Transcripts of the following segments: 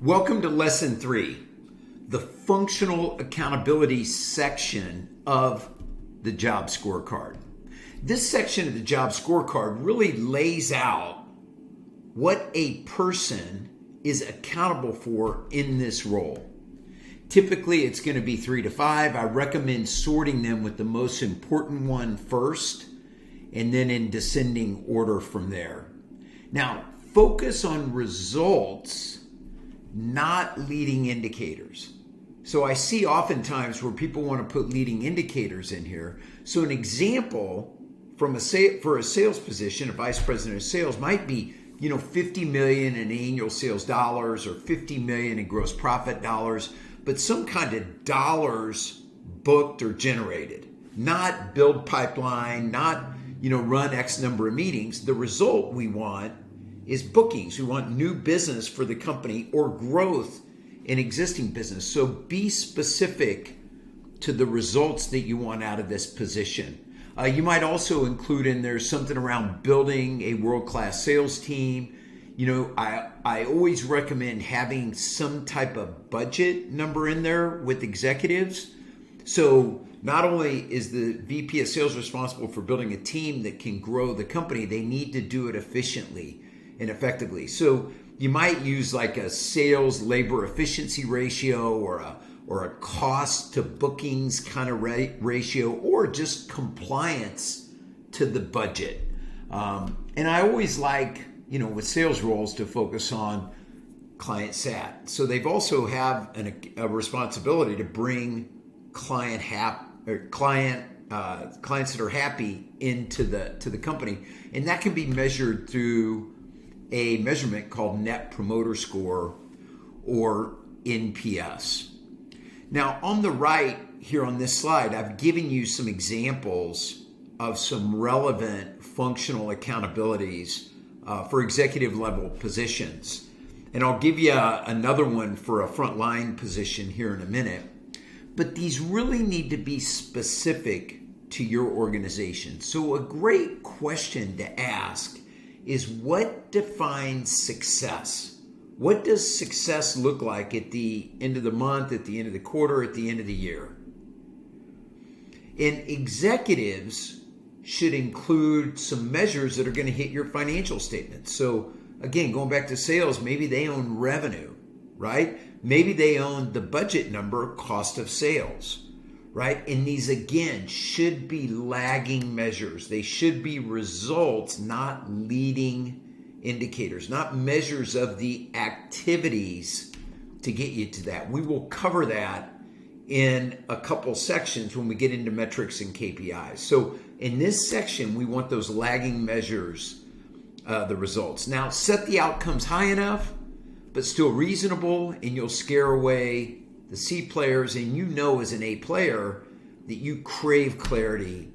Welcome to Lesson 3, the functional accountability section of the job scorecard. This section of the job scorecard really lays out what a person is accountable for in this role. Typically, it's going to be 3 to 5. I recommend sorting them with the most important one first, and then in descending order from there. Now, focus on results, not leading indicators. So I see oftentimes where people want to put leading indicators in here. So an example for a sales position, a vice president of sales, might be 50 million in annual sales dollars or 50 million in gross profit dollars, but some kind of dollars booked or generated, not build pipeline, not run X number of meetings. The result we want is bookings. We want new business for the company or growth in existing business. So be specific to the results that you want out of this position. You might also include in there something around building a world-class sales team. I always recommend having some type of budget number in there with executives. So not only is the VP of sales responsible for building a team that can grow the company, they need to do it efficiently and effectively. So you might use like a sales labor efficiency ratio or a cost to bookings kind of ratio, or just compliance to the budget. And I always like, with sales roles to focus on client sat. So they've also have a responsibility to bring clients that are happy into the company, and that can be measured through a measurement called Net Promoter Score, or NPS. Now, on the right here on this slide, I've given you some examples of some relevant functional accountabilities for executive level positions. And I'll give you another one for a frontline position here in a minute. But these really need to be specific to your organization. So a great question to ask is, what defines success? What does success look like at the end of the month, at the end of the quarter, at the end of the year? And executives should include some measures that are going to hit your financial statements. So again, going back to sales, maybe they own revenue, right? Maybe they own the budget number, cost of sales, right? And these, again, should be lagging measures. They should be results, not leading indicators, not measures of the activities to get you to that. We will cover that in a couple sections when we get into metrics and KPIs. So in this section, we want those lagging measures, the results. Now, set the outcomes high enough, but still reasonable, and you'll scare away the C players, and as an A player that you crave clarity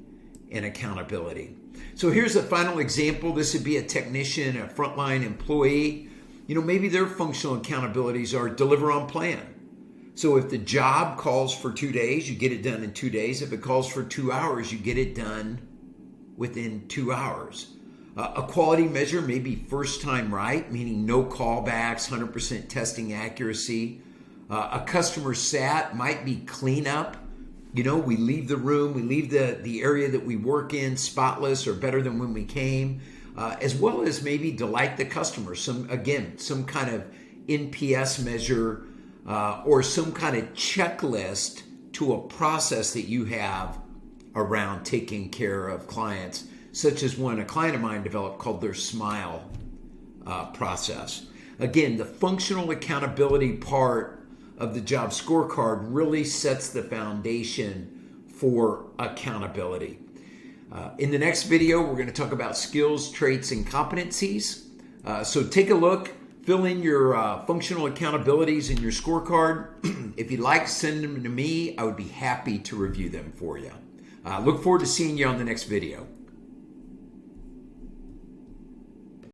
and accountability. So here's a final example. This would be a technician, a frontline employee. Maybe their functional accountabilities are deliver on plan. So if the job calls for 2 days, you get it done in 2 days. If it calls for 2 hours, you get it done within 2 hours. A quality measure may be first time right, meaning no callbacks, 100% testing accuracy. A customer sat might be cleanup. We leave the room, we leave the area that we work in spotless or better than when we came, as well as maybe delight the customer. Some kind of NPS measure or some kind of checklist to a process that you have around taking care of clients, such as one a client of mine developed called their SMILE process. Again, the functional accountability part of the job scorecard really sets the foundation for accountability. In the next video, we're going to talk about skills, traits, and competencies. So take a look, fill in your functional accountabilities in your scorecard. If you'd like, send them to me. I would be happy to review them for you. Look forward to seeing you on the next video.